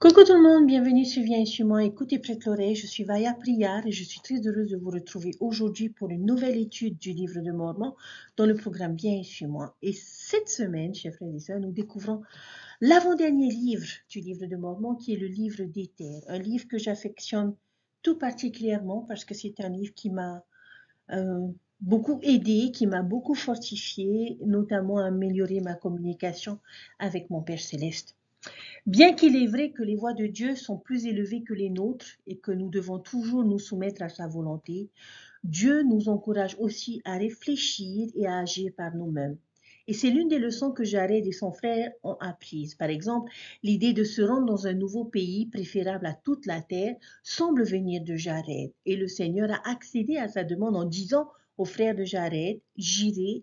Coucou tout le monde, bienvenue sur Viens et suis-moi, écoute et prête l'oreille, je suis Vaya Priar et je suis très heureuse de vous retrouver aujourd'hui pour une nouvelle étude du livre de Mormon dans le programme Viens et suis-moi. Et cette semaine, chers frères et sœurs, nous découvrons l'avant-dernier livre du livre de Mormon qui est le livre d'Éther, un livre que j'affectionne tout particulièrement parce que c'est un livre qui m'a euh, beaucoup aidé, qui m'a beaucoup fortifié, notamment à améliorer ma communication avec mon Père Céleste. Bien qu'il est vrai que les voies de Dieu sont plus élevées que les nôtres et que nous devons toujours nous soumettre à sa volonté, Dieu nous encourage aussi à réfléchir et à agir par nous-mêmes. Et c'est l'une des leçons que Jared et son frère ont apprises. Par exemple, l'idée de se rendre dans un nouveau pays préférable à toute la terre semble venir de Jared. Et le Seigneur a accédé à sa demande en disant au frère de Jared, j'agirai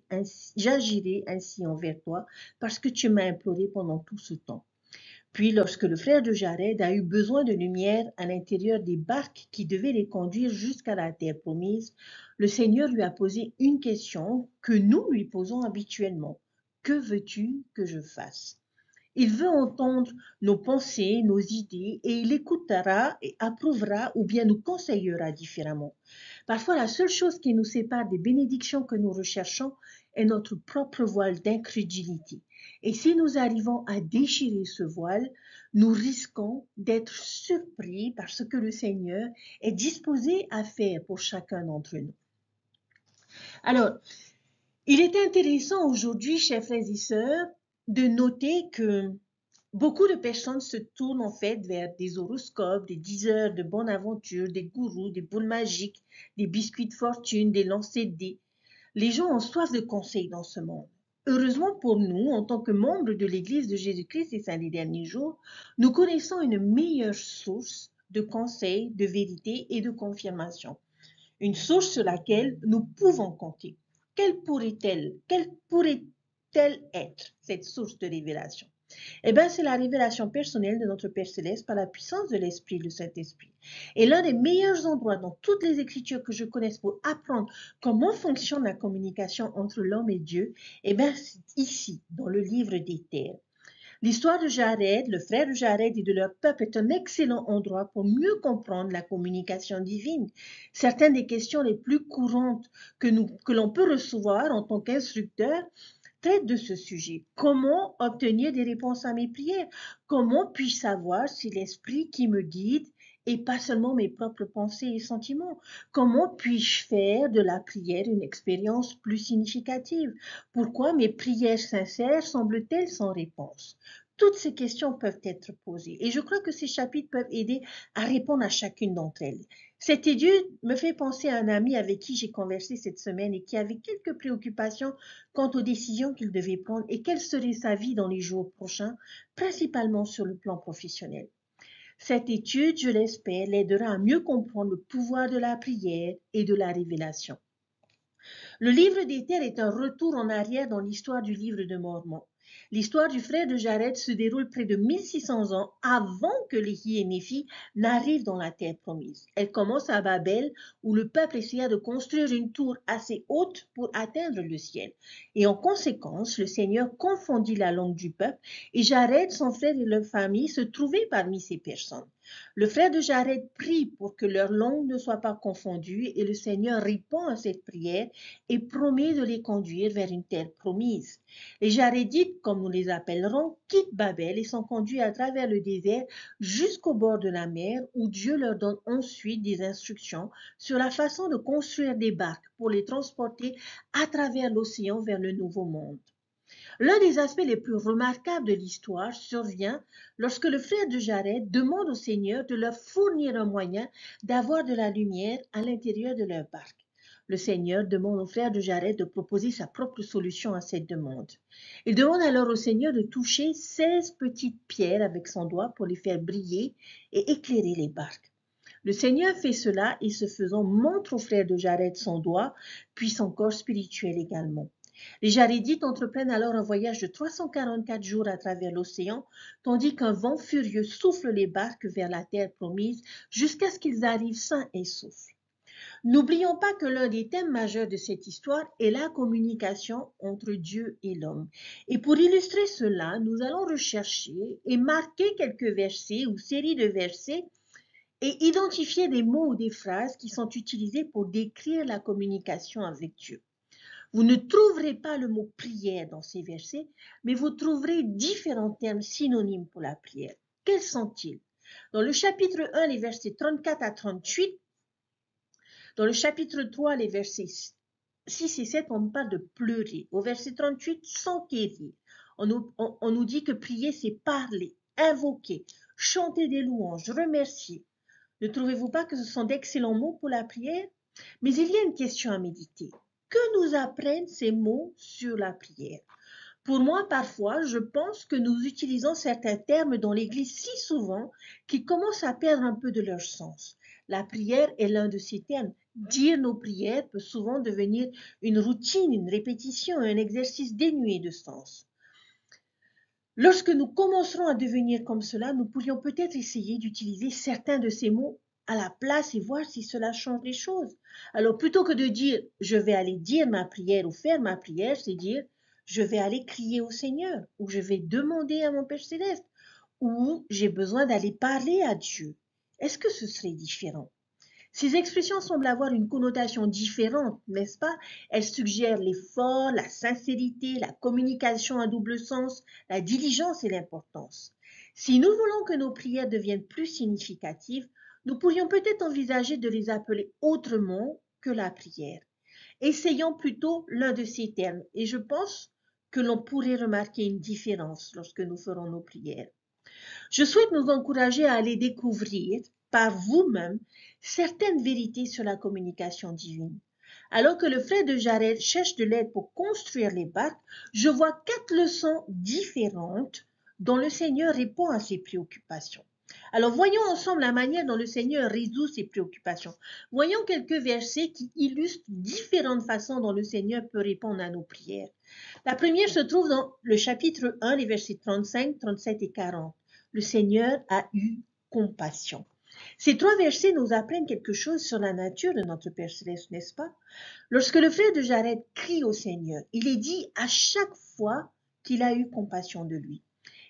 ainsi envers toi parce que tu m'as imploré pendant tout ce temps. Puis, lorsque le frère de Jared a eu besoin de lumière à l'intérieur des barques qui devaient les conduire jusqu'à la terre promise, le Seigneur lui a posé une question que nous lui posons habituellement. Que veux-tu que je fasse? Il veut entendre nos pensées, nos idées, et il écoutera et approuvera ou bien nous conseillera différemment. Parfois, la seule chose qui nous sépare des bénédictions que nous recherchons est notre propre voile d'incrédulité. Et si nous arrivons à déchirer ce voile, nous risquons d'être surpris par ce que le Seigneur est disposé à faire pour chacun d'entre nous. Alors, il est intéressant aujourd'hui, chers frères et sœurs, de noter que beaucoup de personnes se tournent en fait vers des horoscopes, des diseurs de bonne aventure, des gourous, des boules magiques, des biscuits de fortune, des lancers de dés. Les gens ont soif de conseils dans ce monde. Heureusement pour nous, en tant que membres de l'Église de Jésus-Christ et Saints des derniers jours, nous connaissons une meilleure source de conseils, de vérité et de confirmation. Une source sur laquelle nous pouvons compter. Quelle pourrait-elle être, cette source de révélation? Eh bien, c'est la révélation personnelle de notre Père Céleste par la puissance de l'Esprit, le Saint-Esprit. Et l'un des meilleurs endroits dans toutes les Écritures que je connaisse pour apprendre comment fonctionne la communication entre l'homme et Dieu, eh bien, c'est ici, dans le livre des Terres. L'histoire de Jared, le frère de Jared et de leur peuple est un excellent endroit pour mieux comprendre la communication divine. Certaines des questions les plus courantes que l'on peut recevoir en tant qu'instructeur traite de ce sujet. Comment obtenir des réponses à mes prières? Comment puis-je savoir si l'Esprit qui me guide et pas seulement mes propres pensées et sentiments? Comment puis-je faire de la prière une expérience plus significative? Pourquoi mes prières sincères semblent-elles sans réponse? Toutes ces questions peuvent être posées et je crois que ces chapitres peuvent aider à répondre à chacune d'entre elles. Cette étude me fait penser à un ami avec qui j'ai conversé cette semaine et qui avait quelques préoccupations quant aux décisions qu'il devait prendre et quelle serait sa vie dans les jours prochains, principalement sur le plan professionnel. Cette étude, je l'espère, l'aidera à mieux comprendre le pouvoir de la prière et de la révélation. Le livre des Terres est un retour en arrière dans l'histoire du livre de Mormon. L'histoire du frère de Jared se déroule près de 1600 ans avant que Léhi et Néphi n'arrivent dans la terre promise. Elle commence à Babel, où le peuple essaya de construire une tour assez haute pour atteindre le ciel. Et en conséquence, le Seigneur confondit la langue du peuple, et Jared, son frère et leur famille se trouvaient parmi ces personnes. Le frère de Jared prie pour que leur langue ne soit pas confondue, et le Seigneur répond à cette prière et promet de les conduire vers une terre promise. Les Jarédites, comme nous les appellerons, quittent Babel et sont conduits à travers le désert jusqu'au bord de la mer où Dieu leur donne ensuite des instructions sur la façon de construire des barques pour les transporter à travers l'océan vers le nouveau monde. L'un des aspects les plus remarquables de l'histoire survient lorsque le frère de Jared demande au Seigneur de leur fournir un moyen d'avoir de la lumière à l'intérieur de leur barque. Le Seigneur demande au frère de Jared de proposer sa propre solution à cette demande. Il demande alors au Seigneur de toucher 16 petites pierres avec son doigt pour les faire briller et éclairer les barques. Le Seigneur fait cela et ce faisant montre au frère de Jared son doigt, puis son corps spirituel également. Les Jarédites entreprennent alors un voyage de 344 jours à travers l'océan, tandis qu'un vent furieux souffle les barques vers la terre promise jusqu'à ce qu'ils arrivent sains et saufs. N'oublions pas que l'un des thèmes majeurs de cette histoire est la communication entre Dieu et l'homme. Et pour illustrer cela, nous allons rechercher et marquer quelques versets ou séries de versets et identifier des mots ou des phrases qui sont utilisés pour décrire la communication avec Dieu. Vous ne trouverez pas le mot prière dans ces versets, mais vous trouverez différents termes synonymes pour la prière. Quels sont-ils? Dans le chapitre 1, les versets 34 à 38, dans le chapitre 3, les versets 6 et 7, on nous parle de pleurer. Au verset 38, s'enquérir. On nous dit que prier, c'est parler, invoquer, chanter des louanges, remercier. Ne trouvez-vous pas que ce sont d'excellents mots pour la prière? Mais il y a une question à méditer. Que nous apprennent ces mots sur la prière? Pour moi, parfois, je pense que nous utilisons certains termes dans l'Église si souvent qu'ils commencent à perdre un peu de leur sens. La prière est l'un de ces termes. Dire nos prières peut souvent devenir une routine, une répétition, un exercice dénué de sens. Lorsque nous commencerons à devenir comme cela, nous pourrions peut-être essayer d'utiliser certains de ces mots à la place et voir si cela change les choses. Alors, plutôt que de dire « je vais aller dire ma prière » ou « faire ma prière », c'est dire « je vais aller crier au Seigneur » ou « je vais demander à mon Père Céleste » ou « j'ai besoin d'aller parler à Dieu ». Est-ce que ce serait différent? Ces expressions semblent avoir une connotation différente, n'est-ce pas? Elles suggèrent l'effort, la sincérité, la communication à double sens, la diligence et l'importance. Si nous voulons que nos prières deviennent plus significatives, nous pourrions peut-être envisager de les appeler autrement que la prière. Essayons plutôt l'un de ces termes et je pense que l'on pourrait remarquer une différence lorsque nous ferons nos prières. Je souhaite nous encourager à aller découvrir par vous-même certaines vérités sur la communication divine. Alors que le frère de Jared cherche de l'aide pour construire les barques, je vois 4 leçons différentes dont le Seigneur répond à ses préoccupations. Alors voyons ensemble la manière dont le Seigneur résout ses préoccupations. Voyons quelques versets qui illustrent différentes façons dont le Seigneur peut répondre à nos prières. La première se trouve dans le chapitre 1, les versets 35, 37 et 40. Le Seigneur a eu compassion. Ces 3 versets nous apprennent quelque chose sur la nature de notre Père Céleste, n'est-ce pas? Lorsque le frère de Jared crie au Seigneur, il est dit à chaque fois qu'il a eu compassion de lui.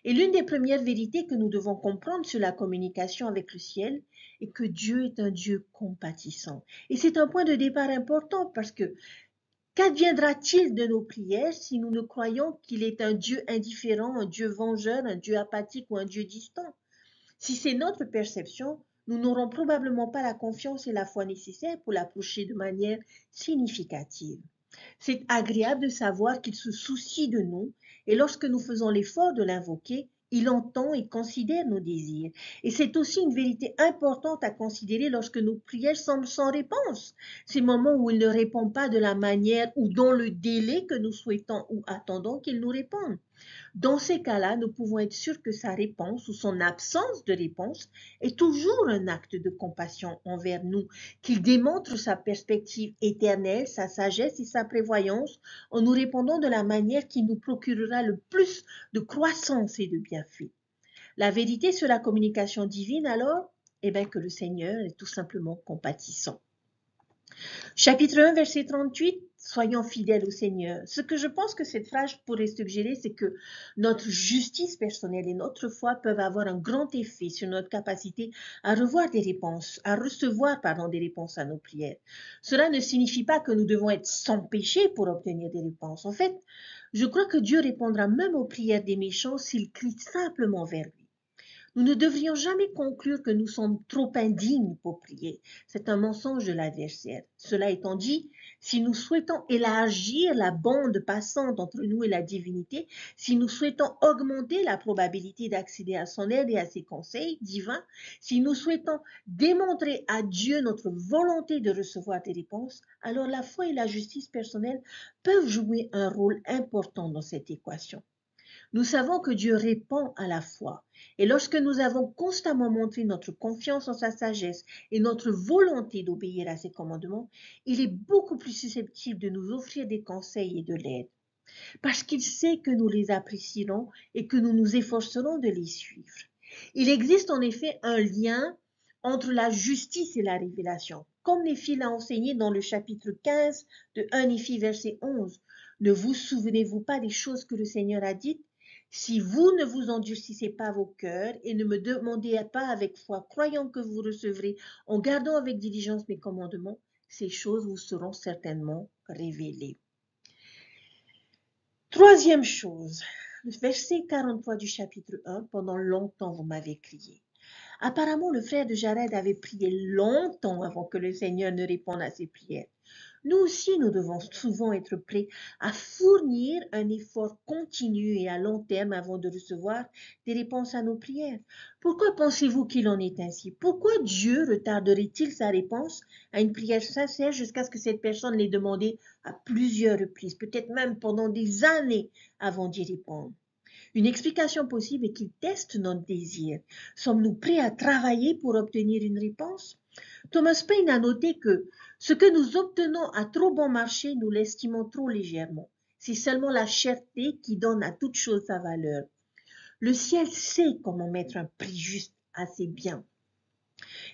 Et l'une des premières vérités que nous devons comprendre sur la communication avec le ciel est que Dieu est un Dieu compatissant. Et c'est un point de départ important parce que qu'adviendra-t-il de nos prières si nous ne croyons qu'il est un Dieu indifférent, un Dieu vengeur, un Dieu apathique ou un Dieu distant? Si c'est notre perception, nous n'aurons probablement pas la confiance et la foi nécessaires pour l'approcher de manière significative. C'est agréable de savoir qu'il se soucie de nous et lorsque nous faisons l'effort de l'invoquer, il entend et considère nos désirs. Et c'est aussi une vérité importante à considérer lorsque nos prières semblent sans réponse. Ces moments où il ne répond pas de la manière ou dans le délai que nous souhaitons ou attendons qu'il nous réponde. Dans ces cas-là, nous pouvons être sûrs que sa réponse ou son absence de réponse est toujours un acte de compassion envers nous, qu'il démontre sa perspective éternelle, sa sagesse et sa prévoyance en nous répondant de la manière qui nous procurera le plus de croissance et de bienfaits. La vérité sur la communication divine alors, eh bien que le Seigneur est tout simplement compatissant. Chapitre 1, verset 38, soyons fidèles au Seigneur. Ce que je pense que cette phrase pourrait suggérer, c'est que notre justice personnelle et notre foi peuvent avoir un grand effet sur notre capacité à recevoir des réponses à nos prières. Cela ne signifie pas que nous devons être sans péché pour obtenir des réponses. En fait, je crois que Dieu répondra même aux prières des méchants s'ils crient simplement vers lui. Nous ne devrions jamais conclure que nous sommes trop indignes pour prier. C'est un mensonge de l'adversaire. Cela étant dit, si nous souhaitons élargir la bande passante entre nous et la divinité, si nous souhaitons augmenter la probabilité d'accéder à son aide et à ses conseils divins, si nous souhaitons démontrer à Dieu notre volonté de recevoir des réponses, alors la foi et la justice personnelle peuvent jouer un rôle important dans cette équation. Nous savons que Dieu répond à la foi. Et lorsque nous avons constamment montré notre confiance en sa sagesse et notre volonté d'obéir à ses commandements, il est beaucoup plus susceptible de nous offrir des conseils et de l'aide. Parce qu'il sait que nous les apprécierons et que nous nous efforcerons de les suivre. Il existe en effet un lien entre la justice et la révélation. Comme Néphi l'a enseigné dans le chapitre 15 de 1 Néphi, verset 11. Ne vous souvenez-vous pas des choses que le Seigneur a dites? Si vous ne vous endurcissez pas vos cœurs et ne me demandez pas avec foi, croyant que vous recevrez en gardant avec diligence mes commandements, ces choses vous seront certainement révélées. Troisième chose, le verset 43 du chapitre 1, pendant longtemps vous m'avez crié. Apparemment, le frère de Jared avait prié longtemps avant que le Seigneur ne réponde à ses prières. Nous aussi, nous devons souvent être prêts à fournir un effort continu et à long terme avant de recevoir des réponses à nos prières. Pourquoi pensez-vous qu'il en est ainsi? Pourquoi Dieu retarderait-il sa réponse à une prière sincère jusqu'à ce que cette personne l'ait demandée à plusieurs reprises, peut-être même pendant des années avant d'y répondre? Une explication possible est qu'il teste notre désir. Sommes-nous prêts à travailler pour obtenir une réponse? Thomas Paine a noté que ce que nous obtenons à trop bon marché, nous l'estimons trop légèrement. C'est seulement la cherté qui donne à toute chose sa valeur. Le ciel sait comment mettre un prix juste à ses biens.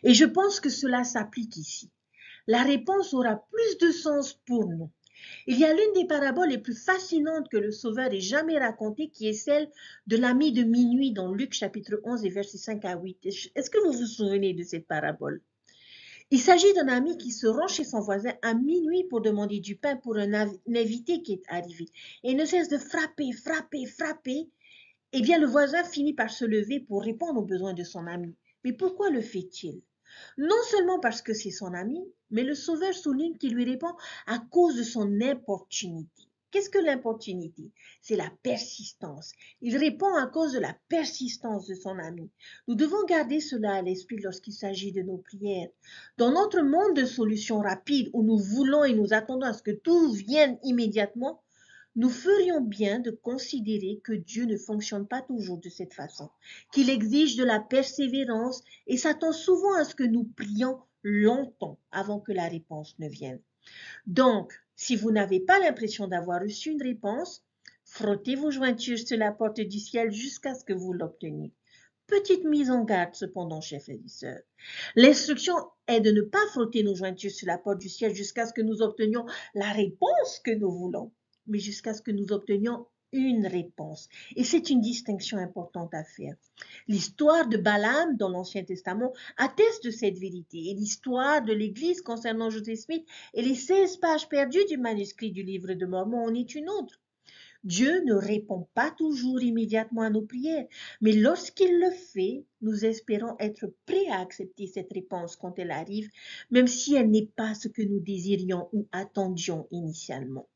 Et je pense que cela s'applique ici. La réponse aura plus de sens pour nous. Il y a l'une des paraboles les plus fascinantes que le Sauveur ait jamais racontées, qui est celle de l'ami de minuit dans Luc chapitre 11 et versets 5 à 8. Est-ce que vous vous souvenez de cette parabole? Il s'agit d'un ami qui se rend chez son voisin à minuit pour demander du pain pour un invité qui est arrivé. Et il ne cesse de frapper, frapper, frapper. Eh bien, le voisin finit par se lever pour répondre aux besoins de son ami. Mais pourquoi le fait-il? Non seulement parce que c'est son ami, mais le Sauveur souligne qu'il lui répond à cause de son importunité. Qu'est-ce que l'importunité? C'est la persistance. Il répond à cause de la persistance de son ami. Nous devons garder cela à l'esprit lorsqu'il s'agit de nos prières. Dans notre monde de solutions rapides où nous voulons et nous attendons à ce que tout vienne immédiatement, nous ferions bien de considérer que Dieu ne fonctionne pas toujours de cette façon, qu'il exige de la persévérance et s'attend souvent à ce que nous prions longtemps avant que la réponse ne vienne. Donc, si vous n'avez pas l'impression d'avoir reçu une réponse, frottez vos jointures sur la porte du ciel jusqu'à ce que vous l'obteniez. Petite mise en garde cependant, chers frères et sœurs. L'instruction est de ne pas frotter nos jointures sur la porte du ciel jusqu'à ce que nous obtenions la réponse que nous voulons, mais jusqu'à ce que nous obtenions une réponse. Et c'est une distinction importante à faire. L'histoire de Balaam dans l'Ancien Testament atteste de cette vérité. Et l'histoire de l'Église concernant Joseph Smith et les 16 pages perdues du manuscrit du livre de Mormon en est une autre. Dieu ne répond pas toujours immédiatement à nos prières, mais lorsqu'il le fait, nous espérons être prêts à accepter cette réponse quand elle arrive, même si elle n'est pas ce que nous désirions ou attendions initialement.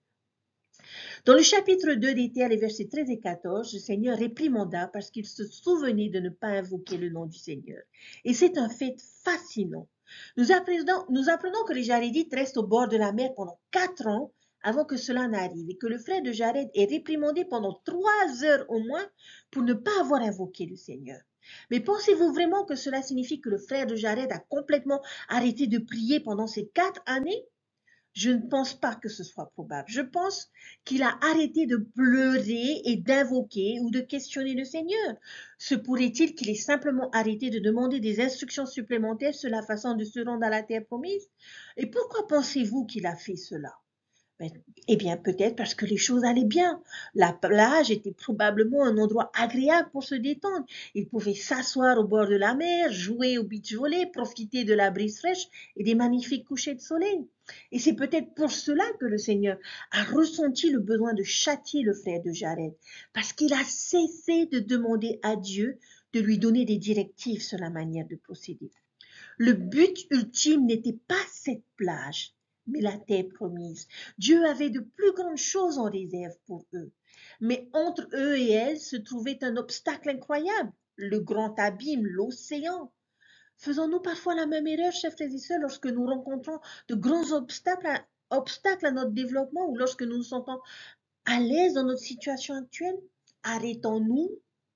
Dans le chapitre 2 d'Éthers, les versets 13 et 14, le Seigneur réprimanda parce qu'il se souvenait de ne pas invoquer le nom du Seigneur. Et c'est un fait fascinant. Nous apprenons que les Jarédites restent au bord de la mer pendant 4 ans avant que cela n'arrive et que le frère de Jared est réprimandé pendant 3 heures au moins pour ne pas avoir invoqué le Seigneur. Mais pensez-vous vraiment que cela signifie que le frère de Jared a complètement arrêté de prier pendant ces 4 années? Je ne pense pas que ce soit probable. Je pense qu'il a arrêté de pleurer et d'invoquer ou de questionner le Seigneur. Se pourrait-il qu'il ait simplement arrêté de demander des instructions supplémentaires sur la façon de se rendre à la terre promise? Et pourquoi pensez-vous qu'il a fait cela? Eh bien, peut-être parce que les choses allaient bien. La plage était probablement un endroit agréable pour se détendre. Il pouvait s'asseoir au bord de la mer, jouer au beach volley, profiter de la brise fraîche et des magnifiques couchers de soleil. Et c'est peut-être pour cela que le Seigneur a ressenti le besoin de châtier le frère de Jared, parce qu'il a cessé de demander à Dieu de lui donner des directives sur la manière de procéder. Le but ultime n'était pas cette plage, mais la terre promise. Dieu avait de plus grandes choses en réserve pour eux. Mais entre eux et elle se trouvait un obstacle incroyable, le grand abîme, l'océan. Faisons-nous parfois la même erreur, chers frères et sœurs, lorsque nous rencontrons de grands obstacles à notre développement ou lorsque nous nous sentons à l'aise dans notre situation actuelle? Arrêtons-nous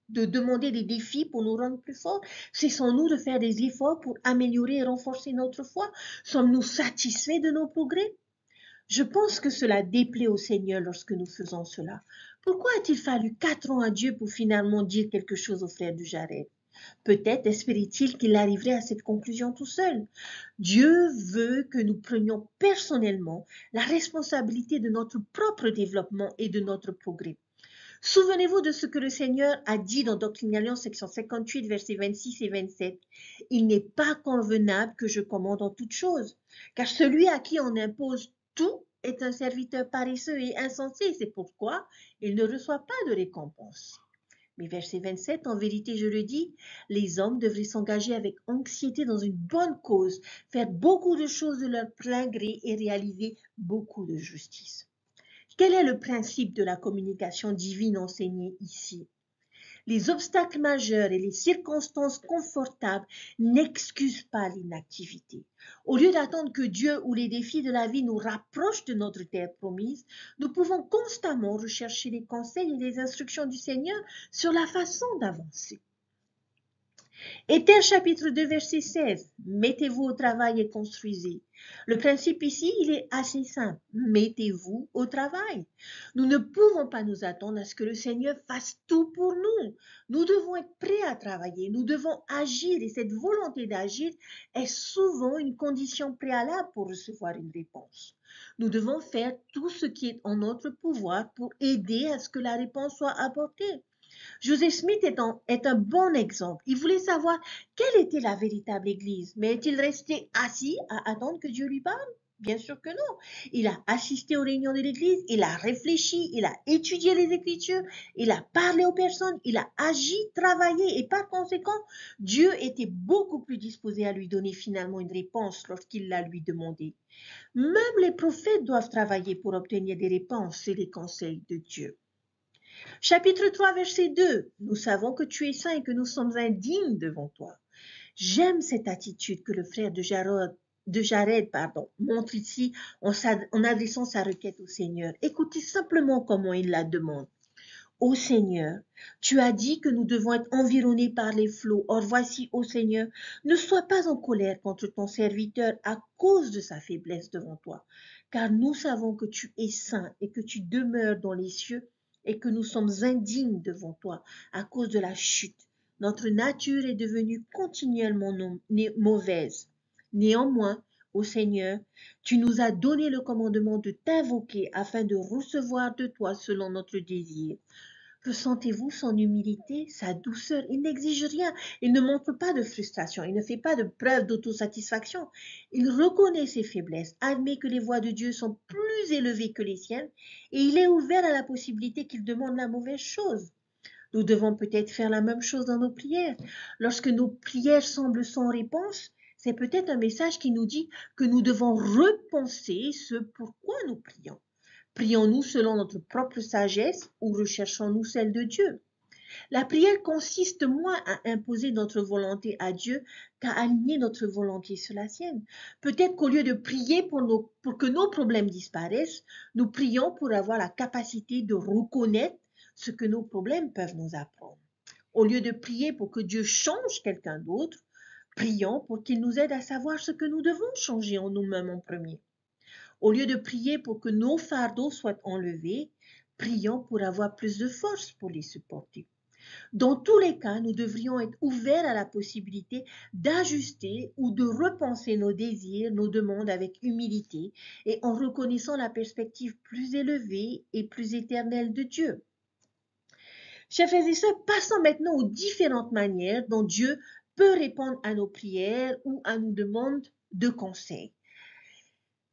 de demander des défis pour nous rendre plus forts? Cessons-nous de faire des efforts pour améliorer et renforcer notre foi? Sommes-nous satisfaits de nos progrès? Je pense que cela déplaît au Seigneur lorsque nous faisons cela. Pourquoi a-t-il fallu 4 ans à Dieu pour finalement dire quelque chose au frère de Jared? Peut-être espérait-il qu'il arriverait à cette conclusion tout seul. Dieu veut que nous prenions personnellement la responsabilité de notre propre développement et de notre progrès. Souvenez-vous de ce que le Seigneur a dit dans Doctrine et Alliance, section 58, versets 26 et 27. Il n'est pas convenable que je commande en toutes choses, car celui à qui on impose tout est un serviteur paresseux et insensé. C'est pourquoi il ne reçoit pas de récompense. Mais verset 27, en vérité, je le dis, les hommes devraient s'engager avec anxiété dans une bonne cause, faire beaucoup de choses de leur plein gré et réaliser beaucoup de justice. Quel est le principe de la communication divine enseignée ici? Les obstacles majeurs et les circonstances confortables n'excusent pas l'inactivité. Au lieu d'attendre que Dieu ou les défis de la vie nous rapprochent de notre terre promise, nous pouvons constamment rechercher les conseils et les instructions du Seigneur sur la façon d'avancer. Éthèse chapitre 2 verset 16. Mettez-vous au travail et construisez. Le principe ici, il est assez simple. Mettez-vous au travail. Nous ne pouvons pas nous attendre à ce que le Seigneur fasse tout pour nous. Nous devons être prêts à travailler. Nous devons agir et cette volonté d'agir est souvent une condition préalable pour recevoir une réponse. Nous devons faire tout ce qui est en notre pouvoir pour aider à ce que la réponse soit apportée. Joseph Smith est un bon exemple. Il voulait savoir quelle était la véritable Église, mais est-il resté assis à attendre que Dieu lui parle? Bien sûr que non. Il a assisté aux réunions de l'Église, il a réfléchi, il a étudié les Écritures, il a parlé aux personnes, il a agi, travaillé et par conséquent, Dieu était beaucoup plus disposé à lui donner finalement une réponse lorsqu'il la lui demandé. Même les prophètes doivent travailler pour obtenir des réponses et les conseils de Dieu. Chapitre 3, verset 2. Nous savons que tu es saint et que nous sommes indignes devant toi. J'aime cette attitude que le frère de Jared montre ici en adressant sa requête au Seigneur. Écoutez simplement comment il la demande. Ô Seigneur, tu as dit que nous devons être environnés par les flots. Or voici, ô Seigneur, ne sois pas en colère contre ton serviteur à cause de sa faiblesse devant toi, car nous savons que tu es saint et que tu demeures dans les cieux et que nous sommes indignes devant toi à cause de la chute. Notre nature est devenue continuellement mauvaise. Néanmoins, ô Seigneur, tu nous as donné le commandement de t'invoquer afin de recevoir de toi selon notre désir. Ressentez-vous son humilité, sa douceur? Il n'exige rien, il ne montre pas de frustration, il ne fait pas de preuve d'autosatisfaction. Il reconnaît ses faiblesses, admet que les voies de Dieu sont plus élevées que les siennes et il est ouvert à la possibilité qu'il demande la mauvaise chose. Nous devons peut-être faire la même chose dans nos prières. Lorsque nos prières semblent sans réponse, c'est peut-être un message qui nous dit que nous devons repenser ce pourquoi nous prions. Prions-nous selon notre propre sagesse ou recherchons-nous celle de Dieu? La prière consiste moins à imposer notre volonté à Dieu qu'à aligner notre volonté sur la sienne. Peut-être qu'au lieu de prier pour que nos problèmes disparaissent, nous prions pour avoir la capacité de reconnaître ce que nos problèmes peuvent nous apprendre. Au lieu de prier pour que Dieu change quelqu'un d'autre, prions pour qu'il nous aide à savoir ce que nous devons changer en nous-mêmes en premier. Au lieu de prier pour que nos fardeaux soient enlevés, prions pour avoir plus de force pour les supporter. Dans tous les cas, nous devrions être ouverts à la possibilité d'ajuster ou de repenser nos désirs, nos demandes avec humilité et en reconnaissant la perspective plus élevée et plus éternelle de Dieu. Chers frères et sœurs, passons maintenant aux différentes manières dont Dieu peut répondre à nos prières ou à nos demandes de conseil.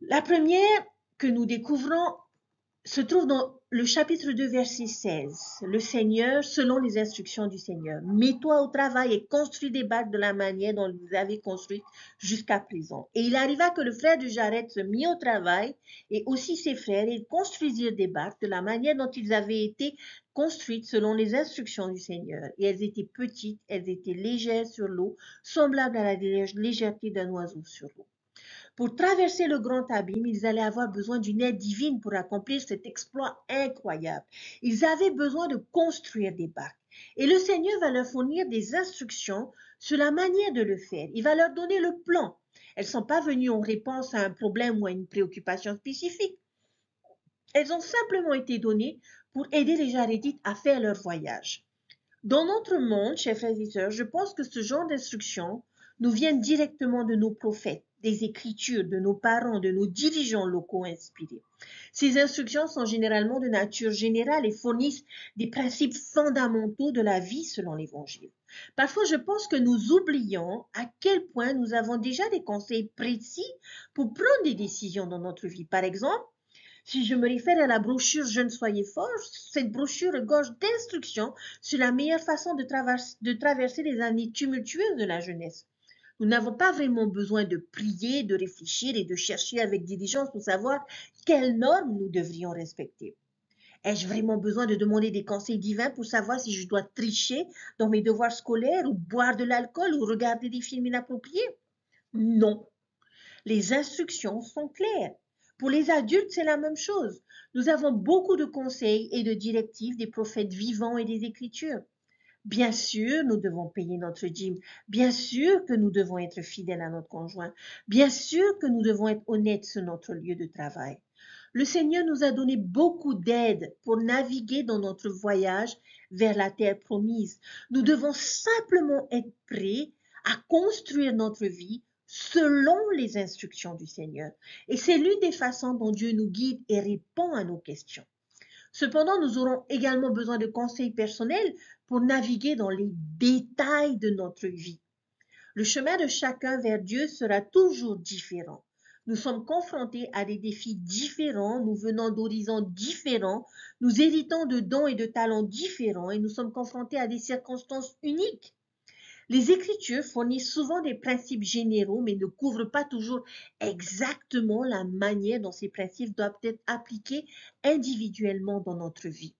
La première que nous découvrons se trouve dans le chapitre 2, verset 16. Le Seigneur, selon les instructions du Seigneur, mets-toi au travail et construis des barques de la manière dont vous avez construit jusqu'à présent. Et il arriva que le frère de Jared se mit au travail et aussi ses frères et construisirent des barques de la manière dont ils avaient été construites selon les instructions du Seigneur. Et elles étaient petites, elles étaient légères sur l'eau, semblables à la légèreté d'un oiseau sur l'eau. Pour traverser le grand abîme, ils allaient avoir besoin d'une aide divine pour accomplir cet exploit incroyable. Ils avaient besoin de construire des barques. Et le Seigneur va leur fournir des instructions sur la manière de le faire. Il va leur donner le plan. Elles ne sont pas venues en réponse à un problème ou à une préoccupation spécifique. Elles ont simplement été données pour aider les Jarédites à faire leur voyage. Dans notre monde, chers frères et sœurs, je pense que ce genre d'instructions nous viennent directement de nos prophètes, des Écritures, de nos parents, de nos dirigeants locaux inspirés. Ces instructions sont généralement de nature générale et fournissent des principes fondamentaux de la vie selon l'Évangile. Parfois, je pense que nous oublions à quel point nous avons déjà des conseils précis pour prendre des décisions dans notre vie. Par exemple, si je me réfère à la brochure Jeunes soyez forts, cette brochure regorge d'instructions sur la meilleure façon de traverser les années tumultueuses de la jeunesse. Nous n'avons pas vraiment besoin de prier, de réfléchir et de chercher avec diligence pour savoir quelles normes nous devrions respecter. Ai-je vraiment besoin de demander des conseils divins pour savoir si je dois tricher dans mes devoirs scolaires ou boire de l'alcool ou regarder des films inappropriés? Non. Les instructions sont claires. Pour les adultes, c'est la même chose. Nous avons beaucoup de conseils et de directives des prophètes vivants et des Écritures. Bien sûr, nous devons payer notre dîme. Bien sûr que nous devons être fidèles à notre conjoint. Bien sûr que nous devons être honnêtes sur notre lieu de travail. Le Seigneur nous a donné beaucoup d'aide pour naviguer dans notre voyage vers la terre promise. Nous devons simplement être prêts à construire notre vie selon les instructions du Seigneur. Et c'est l'une des façons dont Dieu nous guide et répond à nos questions. Cependant, nous aurons également besoin de conseils personnels pour naviguer dans les détails de notre vie. Le chemin de chacun vers Dieu sera toujours différent. Nous sommes confrontés à des défis différents, nous venons d'horizons différents, nous héritons de dons et de talents différents et nous sommes confrontés à des circonstances uniques. Les Écritures fournissent souvent des principes généraux, mais ne couvrent pas toujours exactement la manière dont ces principes doivent être appliqués individuellement dans notre vie.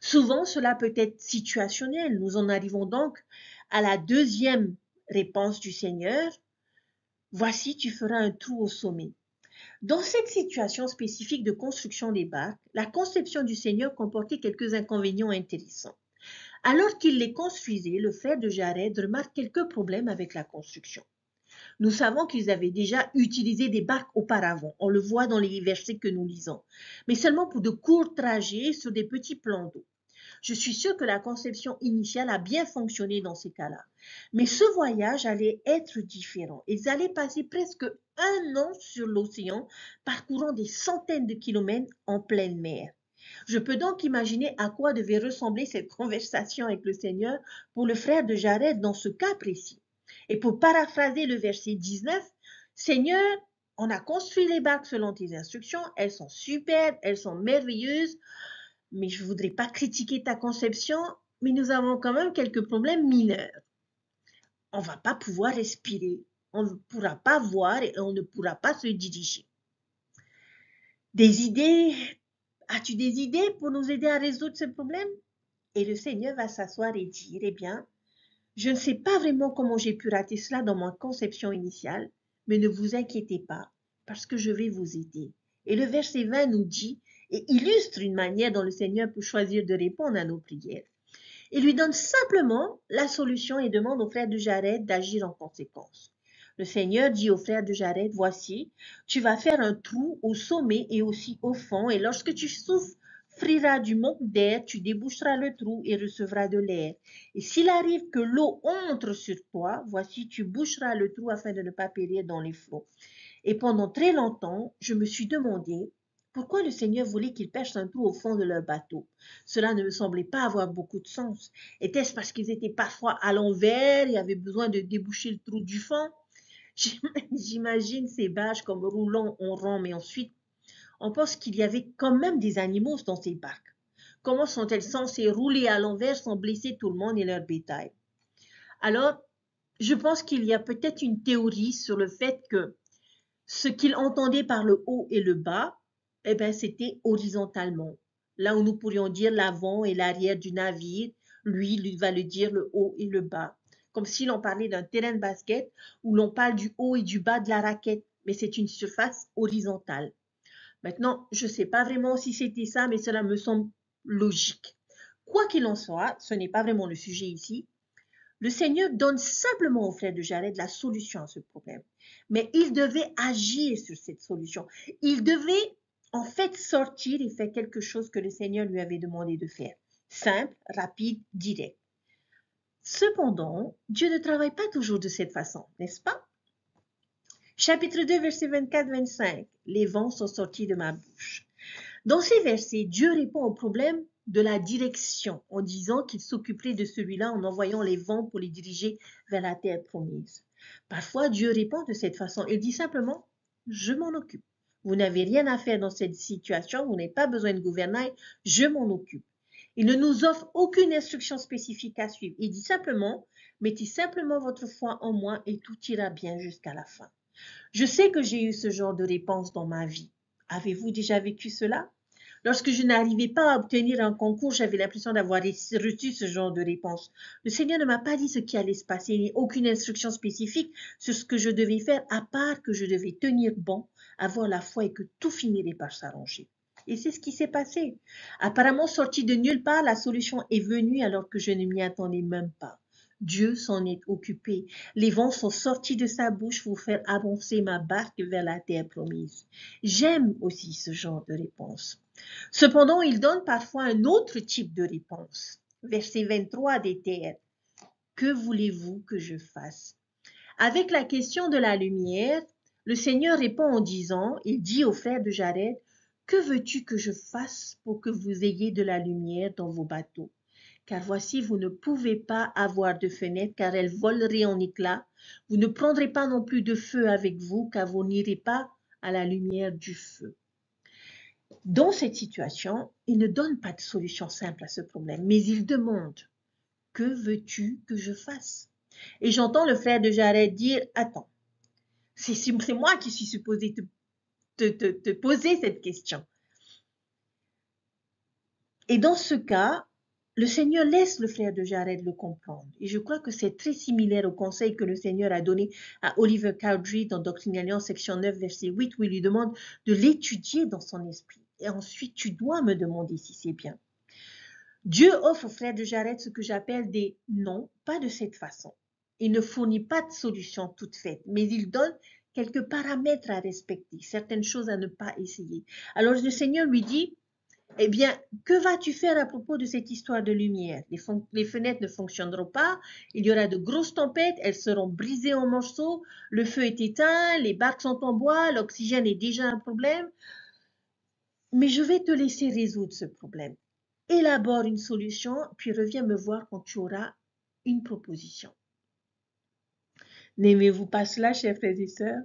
Souvent, cela peut être situationnel. Nous en arrivons donc à la deuxième réponse du Seigneur. Voici, tu feras un trou au sommet. Dans cette situation spécifique de construction des barques, la conception du Seigneur comportait quelques inconvénients intéressants. Alors qu'il les construisait, le frère de Jared remarque quelques problèmes avec la construction. Nous savons qu'ils avaient déjà utilisé des barques auparavant, on le voit dans les versets que nous lisons, mais seulement pour de courts trajets sur des petits plans d'eau. Je suis sûre que la conception initiale a bien fonctionné dans ces cas-là. Mais ce voyage allait être différent. Ils allaient passer presque un an sur l'océan, parcourant des centaines de kilomètres en pleine mer. Je peux donc imaginer à quoi devait ressembler cette conversation avec le Seigneur pour le frère de Jared dans ce cas précis. Et pour paraphraser le verset 19, Seigneur, on a construit les barques selon tes instructions, elles sont superbes, elles sont merveilleuses, mais je ne voudrais pas critiquer ta conception, mais nous avons quand même quelques problèmes mineurs. On ne va pas pouvoir respirer, on ne pourra pas voir et on ne pourra pas se diriger. Des idées? As-tu des idées pour nous aider à résoudre ce problème? Et le Seigneur va s'asseoir et dire, eh bien, je ne sais pas vraiment comment j'ai pu rater cela dans ma conception initiale, mais ne vous inquiétez pas, parce que je vais vous aider. Et le verset 20 nous dit, et illustre une manière dont le Seigneur peut choisir de répondre à nos prières. Il lui donne simplement la solution et demande au frère de Jared d'agir en conséquence. Le Seigneur dit au frère de Jared, voici, tu vas faire un trou au sommet et aussi au fond, et lorsque tu souffriras du manque d'air, tu déboucheras le trou et recevras de l'air. Et s'il arrive que l'eau entre sur toi, voici, tu boucheras le trou afin de ne pas périr dans les flots. Et pendant très longtemps, je me suis demandé pourquoi le Seigneur voulait qu'ils percent un trou au fond de leur bateau. Cela ne me semblait pas avoir beaucoup de sens. Était-ce parce qu'ils étaient parfois à l'envers et avaient besoin de déboucher le trou du fond? J'imagine ces barges comme roulant en rond, mais ensuite, on pense qu'il y avait quand même des animaux dans ces barques. Comment sont-elles censées rouler à l'envers sans blesser tout le monde et leur bétail? Alors, je pense qu'il y a peut-être une théorie sur le fait que ce qu'il entendait par le haut et le bas, eh ben, c'était horizontalement. Là où nous pourrions dire l'avant et l'arrière du navire, lui va le dire le haut et le bas. Comme si l'on parlait d'un terrain de basket où l'on parle du haut et du bas de la raquette, mais c'est une surface horizontale. Maintenant, je ne sais pas vraiment si c'était ça, mais cela me semble logique. Quoi qu'il en soit, ce n'est pas vraiment le sujet ici. Le Seigneur donne simplement au frère de Jared la solution à ce problème. Mais il devait agir sur cette solution. Il devait en fait sortir et faire quelque chose que le Seigneur lui avait demandé de faire. simple, rapide, direct. Cependant, Dieu ne travaille pas toujours de cette façon, n'est-ce pas? Chapitre 2, versets 24-25. Les vents sont sortis de ma bouche. Dans ces versets, Dieu répond au problème de la direction en disant qu'il s'occuperait de celui-là en envoyant les vents pour les diriger vers la terre promise. Parfois, Dieu répond de cette façon. Il dit simplement, je m'en occupe. Vous n'avez rien à faire dans cette situation, vous n'avez pas besoin de gouvernail, je m'en occupe. Il ne nous offre aucune instruction spécifique à suivre. Il dit simplement, mettez simplement votre foi en moi et tout ira bien jusqu'à la fin. Je sais que j'ai eu ce genre de réponse dans ma vie. Avez-vous déjà vécu cela? Lorsque je n'arrivais pas à obtenir un concours, j'avais l'impression d'avoir reçu ce genre de réponse. Le Seigneur ne m'a pas dit ce qui allait se passer, ni aucune instruction spécifique sur ce que je devais faire, à part que je devais tenir bon, avoir la foi et que tout finirait par s'arranger. Et c'est ce qui s'est passé. Apparemment, sorti de nulle part, la solution est venue alors que je ne m'y attendais même pas. Dieu s'en est occupé. Les vents sont sortis de sa bouche pour faire avancer ma barque vers la terre promise. J'aime aussi ce genre de réponse. Cependant, il donne parfois un autre type de réponse. Verset 23 des terres. Que voulez-vous que je fasse? Avec la question de la lumière, le Seigneur répond en disant, il dit au frère de Jared, que veux-tu que je fasse pour que vous ayez de la lumière dans vos bateaux? Car voici, vous ne pouvez pas avoir de fenêtre, car elles voleraient en éclats. Vous ne prendrez pas non plus de feu avec vous, car vous n'irez pas à la lumière du feu. Dans cette situation, il ne donne pas de solution simple à ce problème, mais il demande, que veux-tu que je fasse? Et j'entends le frère de Jared dire, attends, c'est moi qui suis supposé te poser cette question. Et dans ce cas, le Seigneur laisse le frère de Jared le comprendre. Et je crois que c'est très similaire au conseil que le Seigneur a donné à Oliver Cowdery dans Doctrine et Alliance, section 9, verset 8, où il lui demande de l'étudier dans son esprit. Et ensuite, tu dois me demander si c'est bien. Dieu offre au frère de Jared ce que j'appelle des non, pas de cette façon. Il ne fournit pas de solution toute faite, mais il donne quelques paramètres à respecter, certaines choses à ne pas essayer. Alors le Seigneur lui dit, eh bien, que vas-tu faire à propos de cette histoire de lumière? Les fenêtres ne fonctionneront pas, il y aura de grosses tempêtes, elles seront brisées en morceaux, le feu est éteint, les barques sont en bois, l'oxygène est déjà un problème. Mais je vais te laisser résoudre ce problème. Élabore une solution, puis reviens me voir quand tu auras une proposition. N'aimez-vous pas cela, chers frères et sœurs?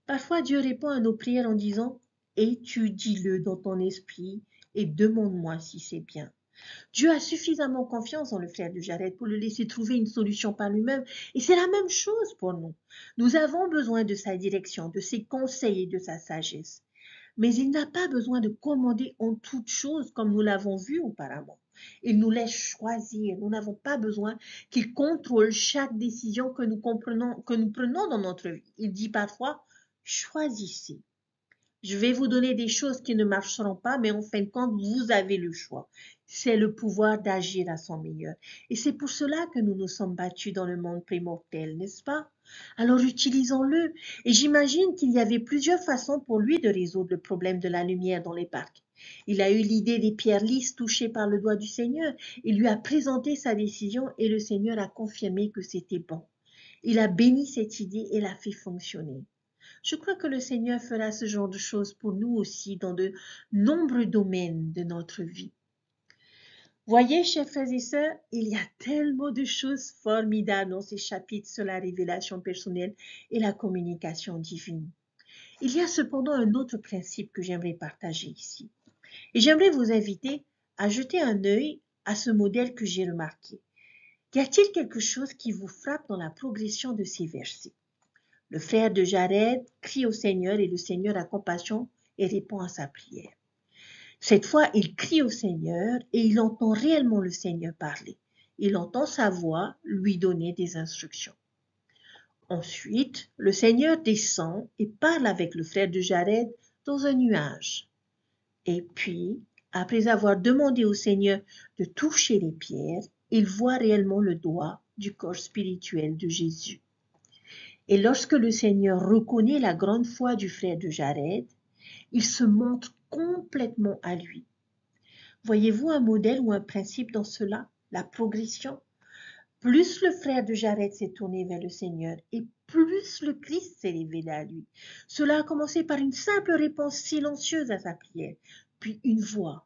Parfois, Dieu répond à nos prières en disant « Étudie-le dans ton esprit et demande-moi si c'est bien. » Dieu a suffisamment confiance en le frère de Jared pour le laisser trouver une solution par lui-même. Et c'est la même chose pour nous. Nous avons besoin de sa direction, de ses conseils et de sa sagesse. Mais il n'a pas besoin de commander en toutes choses comme nous l'avons vu auparavant. Il nous laisse choisir. Nous n'avons pas besoin qu'il contrôle chaque décision que nous prenons dans notre vie. Il dit parfois, choisissez. Je vais vous donner des choses qui ne marcheront pas, mais en fin de compte, vous avez le choix. C'est le pouvoir d'agir à son meilleur. Et c'est pour cela que nous nous sommes battus dans le monde prémortel, n'est-ce pas? Alors utilisons-le. Et j'imagine qu'il y avait plusieurs façons pour lui de résoudre le problème de la lumière dans les parcs. Il a eu l'idée des pierres lisses touchées par le doigt du Seigneur. Il lui a présenté sa décision et le Seigneur a confirmé que c'était bon. Il a béni cette idée et l'a fait fonctionner. Je crois que le Seigneur fera ce genre de choses pour nous aussi dans de nombreux domaines de notre vie. Voyez, chers frères et sœurs, il y a tellement de choses formidables dans ces chapitres sur la révélation personnelle et la communication divine. Il y a cependant un autre principe que j'aimerais partager ici. Et j'aimerais vous inviter à jeter un œil à ce modèle que j'ai remarqué. Y a-t-il quelque chose qui vous frappe dans la progression de ces versets? Le frère de Jared crie au Seigneur et le Seigneur a compassion et répond à sa prière. Cette fois, il crie au Seigneur et il entend réellement le Seigneur parler. Il entend sa voix lui donner des instructions. Ensuite, le Seigneur descend et parle avec le frère de Jared dans un nuage. Et puis, après avoir demandé au Seigneur de toucher les pierres, il voit réellement le doigt du corps spirituel de Jésus. Et lorsque le Seigneur reconnaît la grande foi du frère de Jared, il se montre complètement à lui. Voyez-vous un modèle ou un principe dans cela? La progression? Plus le frère de Jared s'est tourné vers le Seigneur et plus le Christ s'est révélé à lui. Cela a commencé par une simple réponse silencieuse à sa prière, puis une voix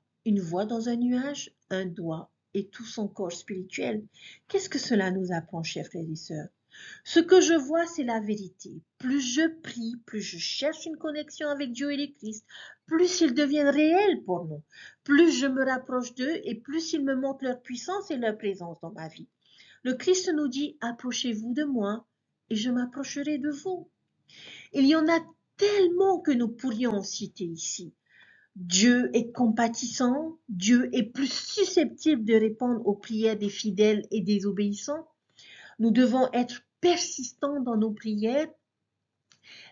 dans un nuage, un doigt et tout son corps spirituel. Qu'est-ce que cela nous apprend, chers frères et sœurs? Ce que je vois, c'est la vérité. Plus je prie, plus je cherche une connexion avec Dieu et le Christ, plus ils deviennent réels pour nous. Plus je me rapproche d'eux et plus ils me montrent leur puissance et leur présence dans ma vie. Le Christ nous dit, approchez-vous de moi et je m'approcherai de vous. Il y en a tellement que nous pourrions en citer ici. Dieu est compatissant, Dieu est plus susceptible de répondre aux prières des fidèles et des obéissants. Nous devons être persistants dans nos prières.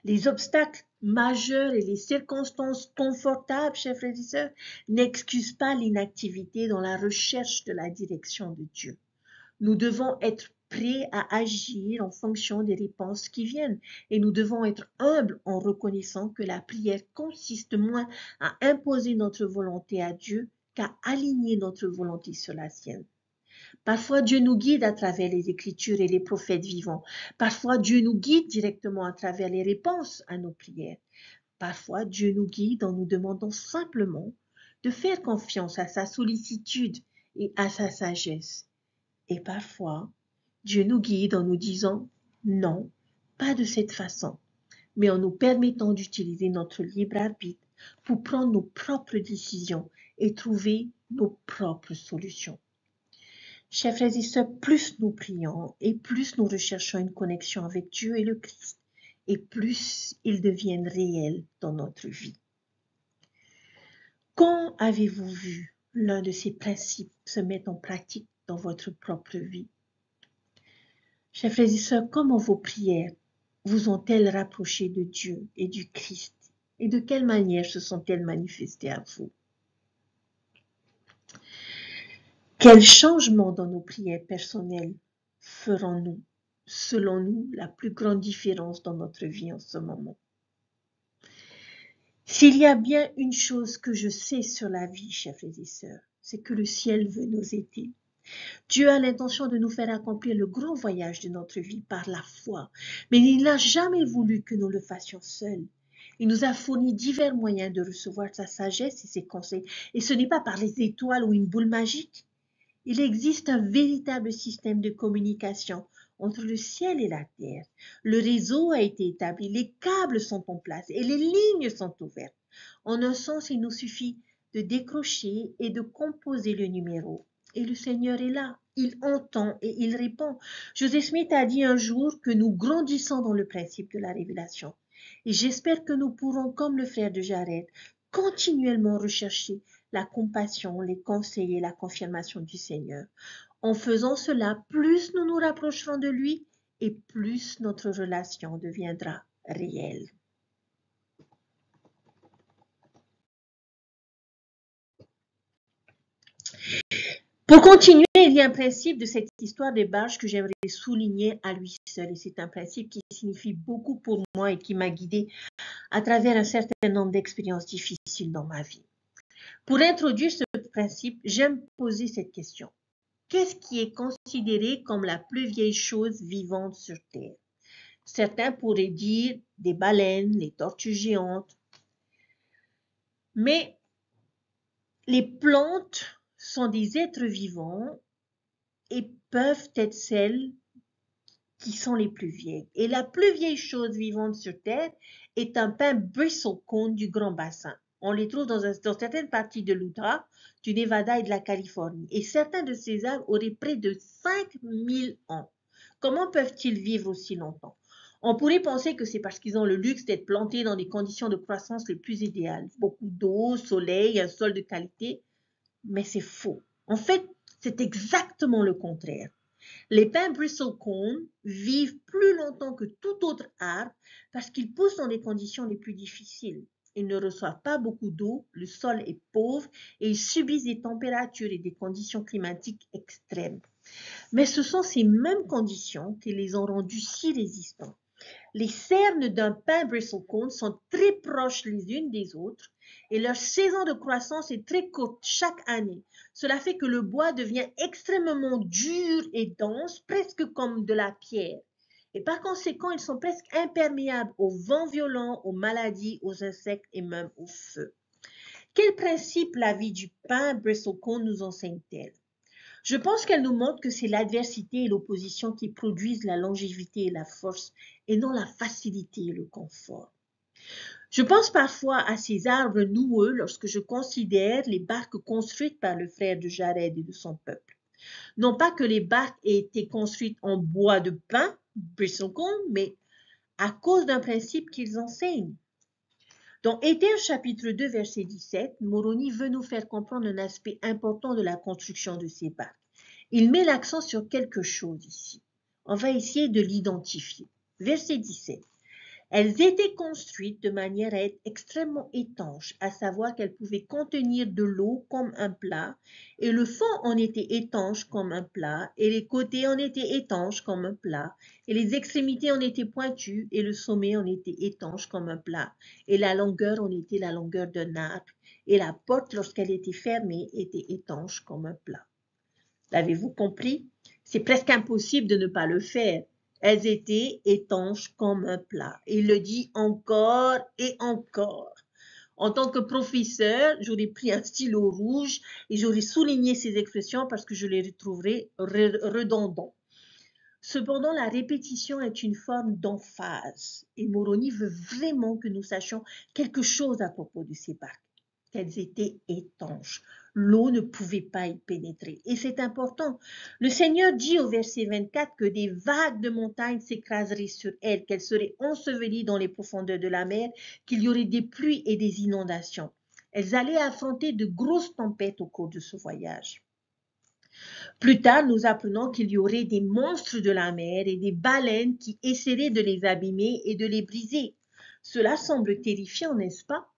Les obstacles majeurs et les circonstances confortables, chers frères et sœurs, n'excusent pas l'inactivité dans la recherche de la direction de Dieu. Nous devons être prêts à agir en fonction des réponses qui viennent et nous devons être humbles en reconnaissant que la prière consiste moins à imposer notre volonté à Dieu qu'à aligner notre volonté sur la sienne. Parfois, Dieu nous guide à travers les Écritures et les prophètes vivants. Parfois, Dieu nous guide directement à travers les réponses à nos prières. Parfois, Dieu nous guide en nous demandant simplement de faire confiance à sa sollicitude et à sa sagesse. Et parfois, Dieu nous guide en nous disant non, pas de cette façon, mais en nous permettant d'utiliser notre libre arbitre pour prendre nos propres décisions et trouver nos propres solutions. Chers frères et sœurs, plus nous prions et plus nous recherchons une connexion avec Dieu et le Christ, et plus ils deviennent réels dans notre vie. Quand avez-vous vu l'un de ces principes se mettre en pratique dans votre propre vie? Chers frères et sœurs, comment vos prières vous ont-elles rapproché de Dieu et du Christ? Et de quelle manière se sont-elles manifestées à vous? Quel changement dans nos prières personnelles ferons-nous, selon nous, la plus grande différence dans notre vie en ce moment? S'il y a bien une chose que je sais sur la vie, chers frères et sœurs, c'est que le ciel veut nous aider. Dieu a l'intention de nous faire accomplir le grand voyage de notre vie par la foi, mais il n'a jamais voulu que nous le fassions seuls. Il nous a fourni divers moyens de recevoir sa sagesse et ses conseils, et ce n'est pas par les étoiles ou une boule magique. Il existe un véritable système de communication entre le ciel et la terre. Le réseau a été établi, les câbles sont en place et les lignes sont ouvertes. En un sens, il nous suffit de décrocher et de composer le numéro. Et le Seigneur est là, il entend et il répond. Joseph Smith a dit un jour que nous grandissons dans le principe de la révélation. Et j'espère que nous pourrons, comme le frère de Jared, continuellement rechercher la compassion, les conseils et la confirmation du Seigneur. En faisant cela, plus nous nous rapprocherons de lui et plus notre relation deviendra réelle. Pour continuer, il y a un principe de cette histoire des barges que j'aimerais souligner à lui seul. Et c'est un principe qui signifie beaucoup pour moi et qui m'a guidée à travers un certain nombre d'expériences difficiles dans ma vie. Pour introduire ce principe, j'aime poser cette question. Qu'est-ce qui est considéré comme la plus vieille chose vivante sur Terre? Certains pourraient dire des baleines, les tortues géantes. Mais les plantes sont des êtres vivants et peuvent être celles qui sont les plus vieilles. Et la plus vieille chose vivante sur Terre est un pin bristlecone du Grand Bassin. On les trouve dans certaines parties de l'Utah, du Nevada et de la Californie. Et certains de ces arbres auraient près de 5000 ans. Comment peuvent-ils vivre aussi longtemps? On pourrait penser que c'est parce qu'ils ont le luxe d'être plantés dans des conditions de croissance les plus idéales. Beaucoup d'eau, soleil, un sol de qualité. Mais c'est faux. En fait, c'est exactement le contraire. Les pins bristlecone vivent plus longtemps que tout autre arbre parce qu'ils poussent dans les conditions les plus difficiles. Ils ne reçoivent pas beaucoup d'eau, le sol est pauvre et ils subissent des températures et des conditions climatiques extrêmes. Mais ce sont ces mêmes conditions qui les ont rendus si résistants. Les cernes d'un pin bristlecone sont très proches les unes des autres et leur saison de croissance est très courte chaque année. Cela fait que le bois devient extrêmement dur et dense, presque comme de la pierre. Et par conséquent, ils sont presque imperméables aux vents violents, aux maladies, aux insectes et même au feu. Quel principe la vie du pin bristlecone nous enseigne-t-elle? Je pense qu'elle nous montre que c'est l'adversité et l'opposition qui produisent la longévité et la force, et non la facilité et le confort. Je pense parfois à ces arbres noueux lorsque je considère les barques construites par le frère de Jared et de son peuple. Non pas que les barques aient été construites en bois de pin, bristlecone, mais à cause d'un principe qu'ils enseignent. Dans Éthers chapitre 2, verset 17, Moroni veut nous faire comprendre un aspect important de la construction de ces barques. Il met l'accent sur quelque chose ici. On va essayer de l'identifier. Verset 17. Elles étaient construites de manière à être extrêmement étanches, à savoir qu'elles pouvaient contenir de l'eau comme un plat, et le fond en était étanche comme un plat, et les côtés en étaient étanches comme un plat, et les extrémités en étaient pointues, et le sommet en était étanche comme un plat, et la longueur en était la longueur d'un arc, et la porte, lorsqu'elle était fermée, était étanche comme un plat. L'avez-vous compris? C'est presque impossible de ne pas le faire. Elles étaient étanches comme un plat. Il le dit encore et encore. En tant que professeur, j'aurais pris un stylo rouge et j'aurais souligné ces expressions parce que je les retrouverais redondantes. Cependant, la répétition est une forme d'emphase et Moroni veut vraiment que nous sachions quelque chose à propos de ces barques. Qu'elles étaient étanches. L'eau ne pouvait pas y pénétrer. Et c'est important. Le Seigneur dit au verset 24 que des vagues de montagne s'écraseraient sur elles, qu'elles seraient ensevelies dans les profondeurs de la mer, qu'il y aurait des pluies et des inondations. Elles allaient affronter de grosses tempêtes au cours de ce voyage. Plus tard, nous apprenons qu'il y aurait des monstres de la mer et des baleines qui essaieraient de les abîmer et de les briser. Cela semble terrifiant, n'est-ce pas?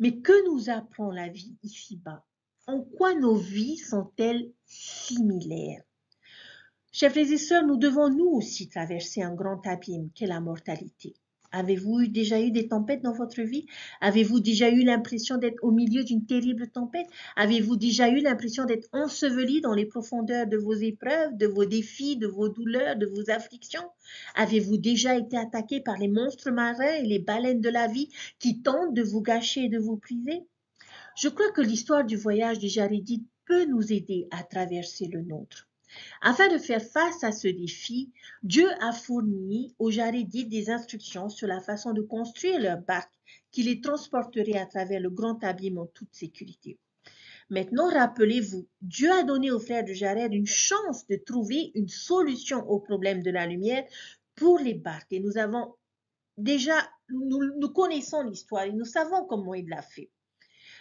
Mais que nous apprend la vie ici-bas? En quoi nos vies sont-elles similaires? Chers frères et sœurs, nous devons nous aussi traverser un grand abîme qu'est la mortalité. Avez-vous déjà eu des tempêtes dans votre vie? Avez-vous déjà eu l'impression d'être au milieu d'une terrible tempête? Avez-vous déjà eu l'impression d'être enseveli dans les profondeurs de vos épreuves, de vos défis, de vos douleurs, de vos afflictions? Avez-vous déjà été attaqué par les monstres marins et les baleines de la vie qui tentent de vous gâcher et de vous briser? Je crois que l'histoire du voyage du Jarédite peut nous aider à traverser le nôtre. Afin de faire face à ce défi, Dieu a fourni aux Jarédites des instructions sur la façon de construire leur barque qui les transporterait à travers le grand abîme en toute sécurité. Maintenant, rappelez-vous, Dieu a donné aux frères de Jared une chance de trouver une solution au problème de la lumière pour les barques. Et nous avons déjà, nous connaissons l'histoire et nous savons comment il l'a fait.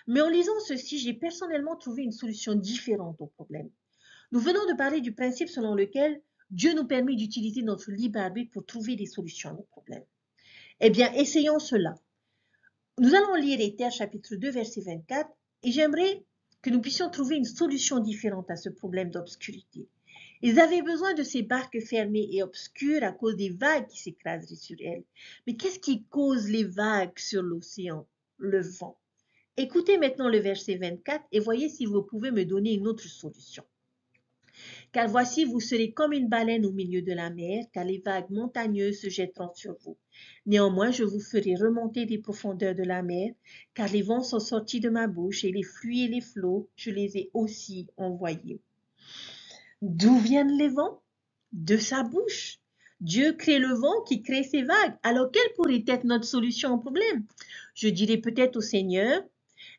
Mais en lisant ceci, j'ai personnellement trouvé une solution différente au problème. Nous venons de parler du principe selon lequel Dieu nous permet d'utiliser notre libre arbitre pour trouver des solutions à nos problèmes. Eh bien, essayons cela. Nous allons lire Éthers chapitre 2, verset 24, et j'aimerais que nous puissions trouver une solution différente à ce problème d'obscurité. Ils avaient besoin de ces barques fermées et obscures à cause des vagues qui s'écraseraient sur elles. Mais qu'est-ce qui cause les vagues sur l'océan? Le vent. Écoutez maintenant le verset 24 et voyez si vous pouvez me donner une autre solution. Car voici, vous serez comme une baleine au milieu de la mer, car les vagues montagneuses se jetteront sur vous. Néanmoins, je vous ferai remonter des profondeurs de la mer, car les vents sont sortis de ma bouche, et les flux et les flots, je les ai aussi envoyés. D'où viennent les vents? De sa bouche. Dieu crée le vent qui crée ces vagues. Alors, quelle pourrait être notre solution au problème? Je dirais peut-être au Seigneur,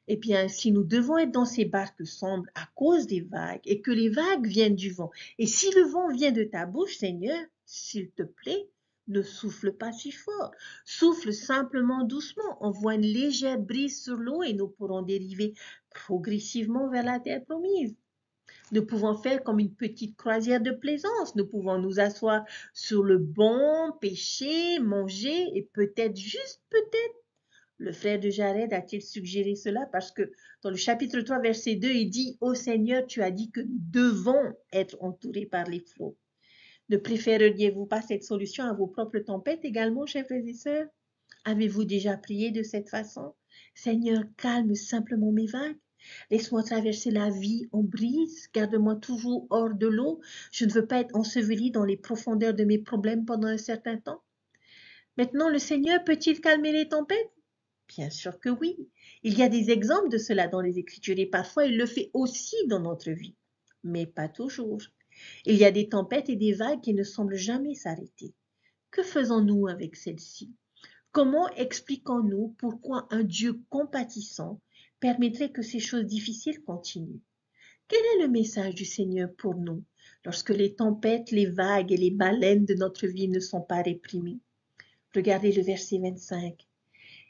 eh bien, si nous devons être dans ces barques sombres à cause des vagues et que les vagues viennent du vent, et si le vent vient de ta bouche, Seigneur, s'il te plaît, ne souffle pas si fort. Souffle simplement doucement. Envoie une légère brise sur l'eau et nous pourrons dériver progressivement vers la terre promise. Nous pouvons faire comme une petite croisière de plaisance. Nous pouvons nous asseoir sur le banc, pêcher, manger et peut-être, juste peut-être, le frère de Jared a-t-il suggéré cela parce que dans le chapitre 3, verset 2, il dit « Ô Seigneur, tu as dit que nous devons être entourés par les flots. » Ne préféreriez-vous pas cette solution à vos propres tempêtes également, chers frères et sœurs? Avez-vous déjà prié de cette façon? Seigneur, calme simplement mes vagues. Laisse-moi traverser la vie en brise. Garde-moi toujours hors de l'eau. Je ne veux pas être enseveli dans les profondeurs de mes problèmes pendant un certain temps. Maintenant, le Seigneur peut-il calmer les tempêtes? Bien sûr que oui. Il y a des exemples de cela dans les Écritures et parfois il le fait aussi dans notre vie, mais pas toujours. Il y a des tempêtes et des vagues qui ne semblent jamais s'arrêter. Que faisons-nous avec celles-ci? Comment expliquons-nous pourquoi un Dieu compatissant permettrait que ces choses difficiles continuent? Quel est le message du Seigneur pour nous lorsque les tempêtes, les vagues et les baleines de notre vie ne sont pas réprimées? Regardez le verset 25.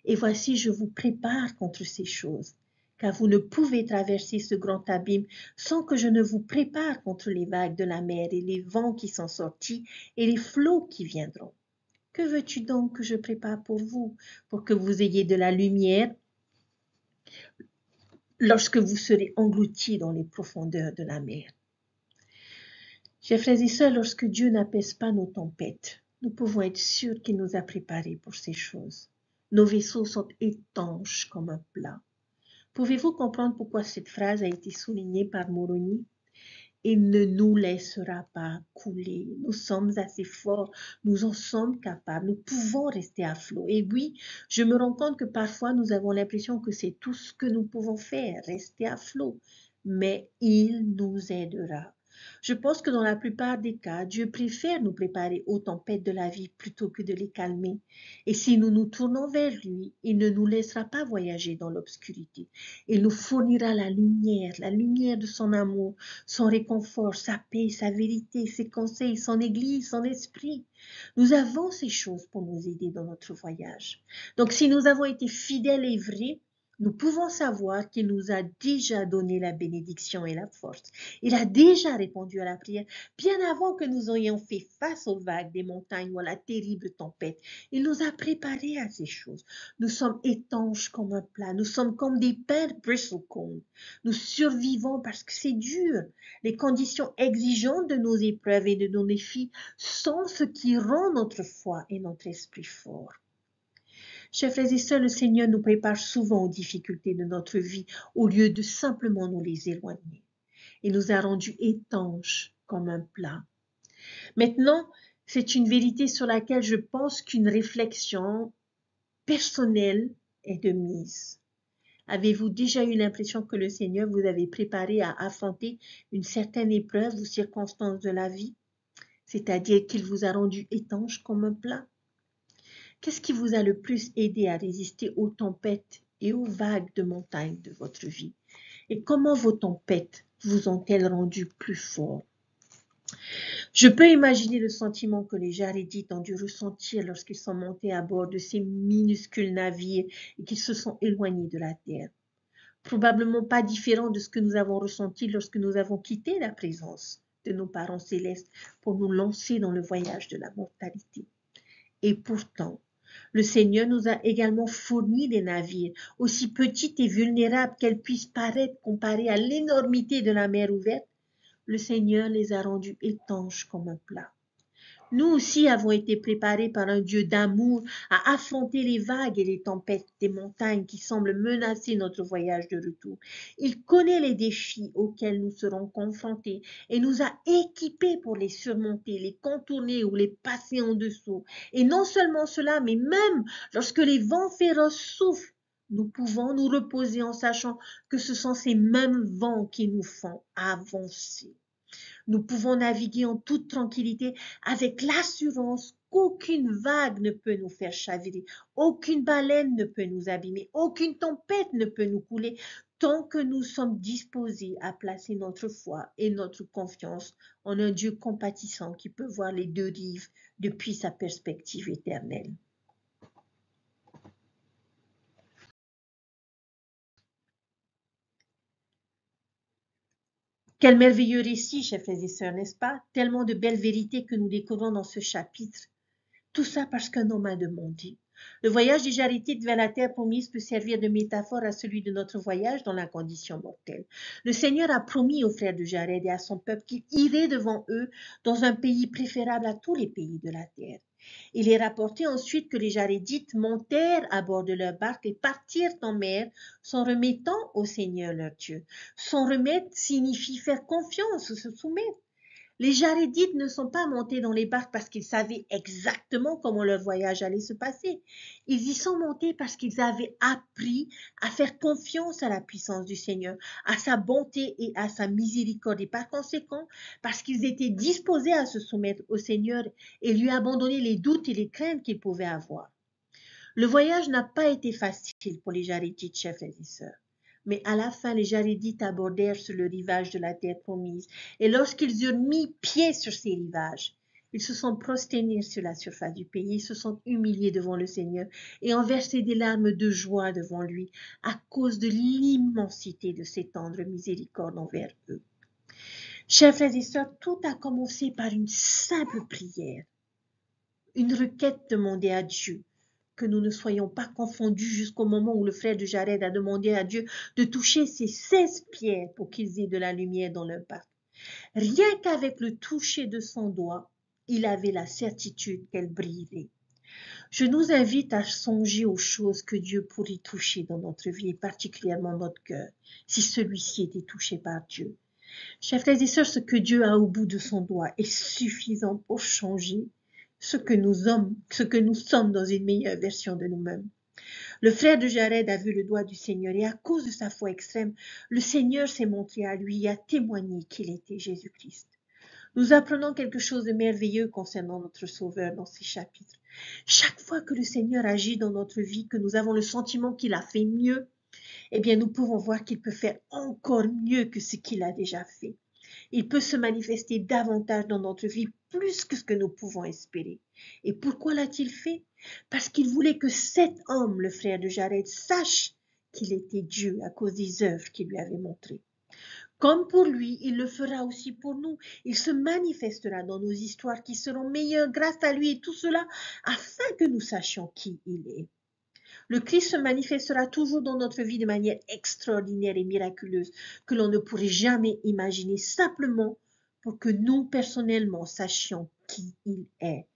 Et voici, je vous prépare contre ces choses, car vous ne pouvez traverser ce grand abîme sans que je ne vous prépare contre les vagues de la mer et les vents qui sont sortis et les flots qui viendront. Que veux-tu donc que je prépare pour vous, pour que vous ayez de la lumière lorsque vous serez engloutis dans les profondeurs de la mer? Chers frères et sœurs, lorsque Dieu n'apaise pas nos tempêtes, nous pouvons être sûrs qu'il nous a préparés pour ces choses. Nos vaisseaux sont étanches comme un plat. Pouvez-vous comprendre pourquoi cette phrase a été soulignée par Moroni? Il ne nous laissera pas couler. Nous sommes assez forts, nous en sommes capables, nous pouvons rester à flot. Et oui, je me rends compte que parfois nous avons l'impression que c'est tout ce que nous pouvons faire, rester à flot. Mais il nous aidera. Je pense que dans la plupart des cas, Dieu préfère nous préparer aux tempêtes de la vie plutôt que de les calmer. Et si nous nous tournons vers lui, il ne nous laissera pas voyager dans l'obscurité. Il nous fournira la lumière de son amour, son réconfort, sa paix, sa vérité, ses conseils, son Église, son esprit. Nous avons ces choses pour nous aider dans notre voyage. Donc si nous avons été fidèles et vrais, nous pouvons savoir qu'il nous a déjà donné la bénédiction et la force. Il a déjà répondu à la prière bien avant que nous ayons fait face aux vagues des montagnes ou à la terrible tempête. Il nous a préparés à ces choses. Nous sommes étanches comme un plat. Nous sommes comme des pains bristlecone. Nous survivons parce que c'est dur. Les conditions exigeantes de nos épreuves et de nos défis sont ce qui rend notre foi et notre esprit forts. Chers frères et sœurs, le Seigneur nous prépare souvent aux difficultés de notre vie au lieu de simplement nous les éloigner. Il nous a rendus étanches comme un plat. Maintenant, c'est une vérité sur laquelle je pense qu'une réflexion personnelle est de mise. Avez-vous déjà eu l'impression que le Seigneur vous avait préparé à affronter une certaine épreuve ou circonstance de la vie? C'est-à-dire qu'il vous a rendu étanche comme un plat? Qu'est-ce qui vous a le plus aidé à résister aux tempêtes et aux vagues de montagne de votre vie? Et comment vos tempêtes vous ont-elles rendu plus fort? Je peux imaginer le sentiment que les Jarédites ont dû ressentir lorsqu'ils sont montés à bord de ces minuscules navires et qu'ils se sont éloignés de la terre. Probablement pas différent de ce que nous avons ressenti lorsque nous avons quitté la présence de nos parents célestes pour nous lancer dans le voyage de la mortalité. Et pourtant, le Seigneur nous a également fourni des navires, aussi petites et vulnérables qu'elles puissent paraître comparées à l'énormité de la mer ouverte. Le Seigneur les a rendus étanches comme un plat. Nous aussi avons été préparés par un Dieu d'amour à affronter les vagues et les tempêtes des montagnes qui semblent menacer notre voyage de retour. Il connaît les défis auxquels nous serons confrontés et nous a équipés pour les surmonter, les contourner ou les passer en dessous. Et non seulement cela, mais même lorsque les vents féroces soufflent, nous pouvons nous reposer en sachant que ce sont ces mêmes vents qui nous font avancer. Nous pouvons naviguer en toute tranquillité avec l'assurance qu'aucune vague ne peut nous faire chavirer, aucune baleine ne peut nous abîmer, aucune tempête ne peut nous couler, tant que nous sommes disposés à placer notre foi et notre confiance en un Dieu compatissant qui peut voir les deux rives depuis sa perspective éternelle. Quel merveilleux récit, chers frères et sœurs, n'est-ce pas? Tellement de belles vérités que nous découvrons dans ce chapitre. Tout ça parce qu'un homme a demandé. Le voyage des Jaritites vers la terre promise peut servir de métaphore à celui de notre voyage dans la condition mortelle. Le Seigneur a promis aux frères de Jared et à son peuple qu'il irait devant eux dans un pays préférable à tous les pays de la terre. Il est rapporté ensuite que les Jarédites montèrent à bord de leur barque et partirent en mer, s'en remettant au Seigneur leur Dieu. S'en remettre signifie faire confiance ou se soumettre. Les Jarédites ne sont pas montés dans les barques parce qu'ils savaient exactement comment leur voyage allait se passer. Ils y sont montés parce qu'ils avaient appris à faire confiance à la puissance du Seigneur, à sa bonté et à sa miséricorde. Et par conséquent, parce qu'ils étaient disposés à se soumettre au Seigneur et lui abandonner les doutes et les craintes qu'ils pouvaient avoir. Le voyage n'a pas été facile pour les Jarédites, chers frères et sœurs. Mais à la fin, les Jarédites abordèrent sur le rivage de la terre promise. Et lorsqu'ils eurent mis pied sur ces rivages, ils se sont prosternés sur la surface du pays, ils se sont humiliés devant le Seigneur et ont versé des larmes de joie devant lui à cause de l'immensité de ses tendres miséricordes envers eux. Chers frères et sœurs, tout a commencé par une simple prière, une requête demandée à Dieu. Que nous ne soyons pas confondus jusqu'au moment où le frère de Jared a demandé à Dieu de toucher ces 16 pierres pour qu'ils aient de la lumière dans leur barque. Rien qu'avec le toucher de son doigt, il avait la certitude qu'elle brillerait. Je nous invite à songer aux choses que Dieu pourrait toucher dans notre vie, et particulièrement notre cœur, si celui-ci était touché par Dieu. Chers frères et sœurs, ce que Dieu a au bout de son doigt est suffisant pour changer ce que nous sommes dans une meilleure version de nous-mêmes. Le frère de Jared a vu le doigt du Seigneur et à cause de sa foi extrême, le Seigneur s'est montré à lui et a témoigné qu'il était Jésus-Christ. Nous apprenons quelque chose de merveilleux concernant notre Sauveur dans ces chapitres. Chaque fois que le Seigneur agit dans notre vie, que nous avons le sentiment qu'il a fait mieux, eh bien nous pouvons voir qu'il peut faire encore mieux que ce qu'il a déjà fait. Il peut se manifester davantage dans notre vie, plus que ce que nous pouvons espérer. Et pourquoi l'a-t-il fait? Parce qu'il voulait que cet homme, le frère de Jared, sache qu'il était Dieu à cause des œuvres qu'il lui avait montrées. Comme pour lui, il le fera aussi pour nous. Il se manifestera dans nos histoires qui seront meilleures grâce à lui et tout cela afin que nous sachions qui il est. Le Christ se manifestera toujours dans notre vie de manière extraordinaire et miraculeuse que l'on ne pourrait jamais imaginer, simplement pour que nous, personnellement, sachions qui il est.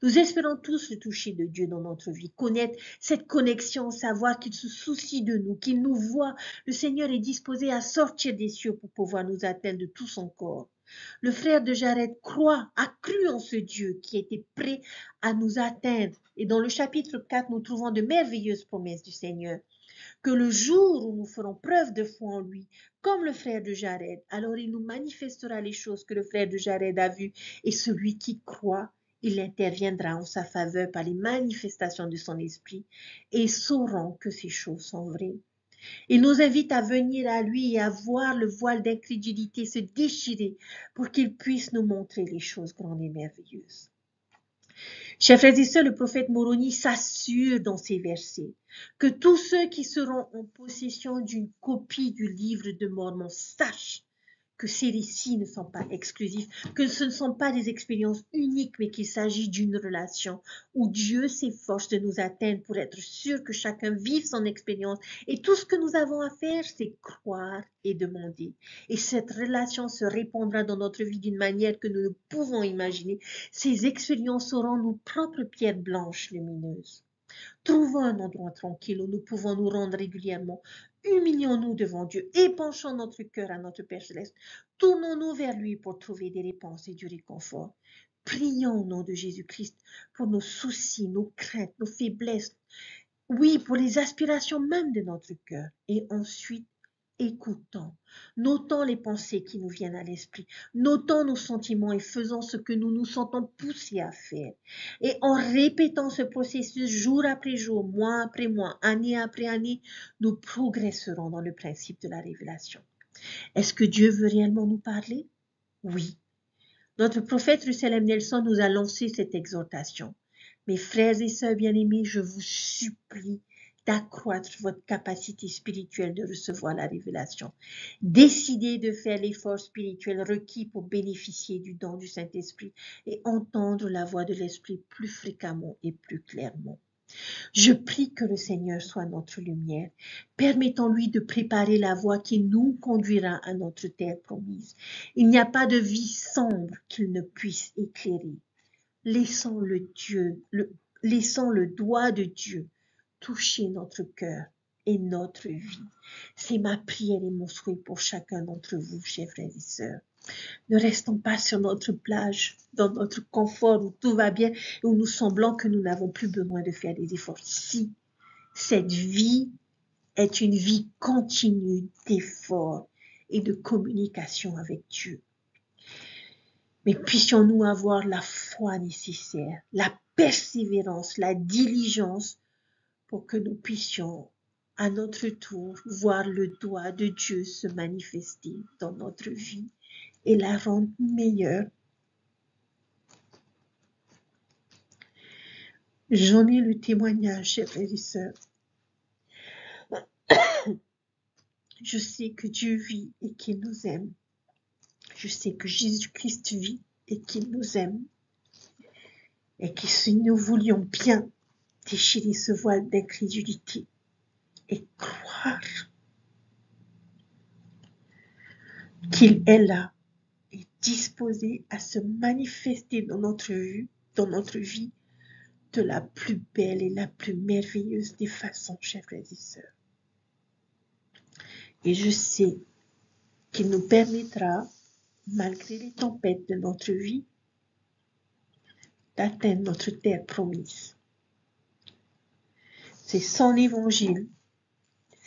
Nous espérons tous le toucher de Dieu dans notre vie, connaître cette connexion, savoir qu'il se soucie de nous, qu'il nous voit. Le Seigneur est disposé à sortir des cieux pour pouvoir nous atteindre de tout son corps. Le frère de Jared a cru en ce Dieu qui était prêt à nous atteindre. Et dans le chapitre 4, nous trouvons de merveilleuses promesses du Seigneur. Que le jour où nous ferons preuve de foi en lui, comme le frère de Jared, alors il nous manifestera les choses que le frère de Jared a vues. Et celui qui croit, il interviendra en sa faveur par les manifestations de son esprit et sauront que ces choses sont vraies. Il nous invite à venir à lui et à voir le voile d'incrédulité se déchirer pour qu'il puisse nous montrer les choses grandes et merveilleuses. Chers frères et sœurs, le prophète Moroni s'assure dans ces versets que tous ceux qui seront en possession d'une copie du livre de Mormon sachent que ces récits ne sont pas exclusifs, que ce ne sont pas des expériences uniques, mais qu'il s'agit d'une relation où Dieu s'efforce de nous atteindre pour être sûr que chacun vive son expérience. Et tout ce que nous avons à faire, c'est croire et demander. Et cette relation se répandra dans notre vie d'une manière que nous ne pouvons imaginer. Ces expériences seront nos propres pierres blanches lumineuses. Trouvons un endroit tranquille où nous pouvons nous rendre régulièrement. Humilions-nous devant Dieu, épanchons notre cœur à notre Père Céleste. Tournons-nous vers lui pour trouver des réponses et du réconfort. Prions au nom de Jésus-Christ pour nos soucis, nos craintes, nos faiblesses. Oui, pour les aspirations même de notre cœur. Et ensuite, écoutons, notons les pensées qui nous viennent à l'esprit, notons nos sentiments et faisons ce que nous nous sentons poussés à faire. Et en répétant ce processus jour après jour, mois après mois, année après année, nous progresserons dans le principe de la révélation. Est-ce que Dieu veut réellement nous parler? Oui. Notre prophète Russell M. Nelson nous a lancé cette exhortation. Mes frères et sœurs bien-aimés, je vous supplie d'accroître votre capacité spirituelle de recevoir la révélation. Décidez de faire l'effort spirituel requis pour bénéficier du don du Saint-Esprit et entendre la voix de l'Esprit plus fréquemment et plus clairement. Je prie que le Seigneur soit notre lumière. Permettons-lui de préparer la voie qui nous conduira à notre terre promise. Il n'y a pas de vie sombre qu'il ne puisse éclairer. Laissons laissons le doigt de Dieu toucher notre cœur et notre vie. C'est ma prière et mon souhait pour chacun d'entre vous, chers frères et sœurs. Ne restons pas sur notre plage, dans notre confort où tout va bien, où nous semblons que nous n'avons plus besoin de faire des efforts. Si cette vie est une vie continue d'efforts et de communication avec Dieu. Mais puissions-nous avoir la foi nécessaire, la persévérance, la diligence pour que nous puissions à notre tour voir le doigt de Dieu se manifester dans notre vie et la rendre meilleure. J'en ai le témoignage, chers frères et sœurs. Je sais que Dieu vit et qu'il nous aime. Je sais que Jésus-Christ vit et qu'il nous aime. Et que si nous voulions bien déchirer ce voile d'incrédulité et croire qu'il est là et disposé à se manifester dans notre vie de la plus belle et la plus merveilleuse des façons, chers frères et sœurs. Et je sais qu'il nous permettra, malgré les tempêtes de notre vie, d'atteindre notre terre promise. C'est son évangile,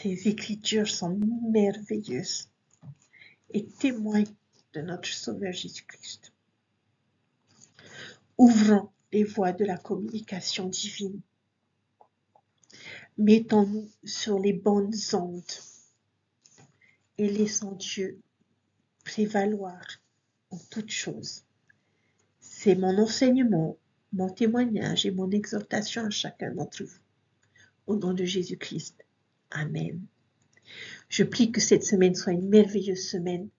ses écritures sont merveilleuses et témoignent de notre Sauveur Jésus-Christ. Ouvrons les voies de la communication divine. Mettons-nous sur les bonnes ondes et laissons Dieu prévaloir en toutes choses. C'est mon enseignement, mon témoignage et mon exhortation à chacun d'entre vous. Au nom de Jésus-Christ. Amen. Je prie que cette semaine soit une merveilleuse semaine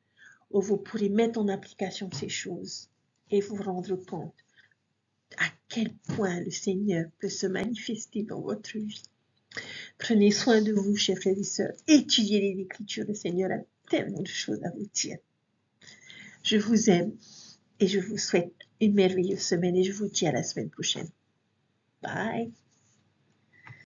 où vous pourrez mettre en application ces choses et vous rendre compte à quel point le Seigneur peut se manifester dans votre vie. Prenez soin de vous, chers frères et sœurs. Étudiez les Écritures. Le Seigneur a tellement de choses à vous dire. Je vous aime et je vous souhaite une merveilleuse semaine et je vous dis à la semaine prochaine. Bye.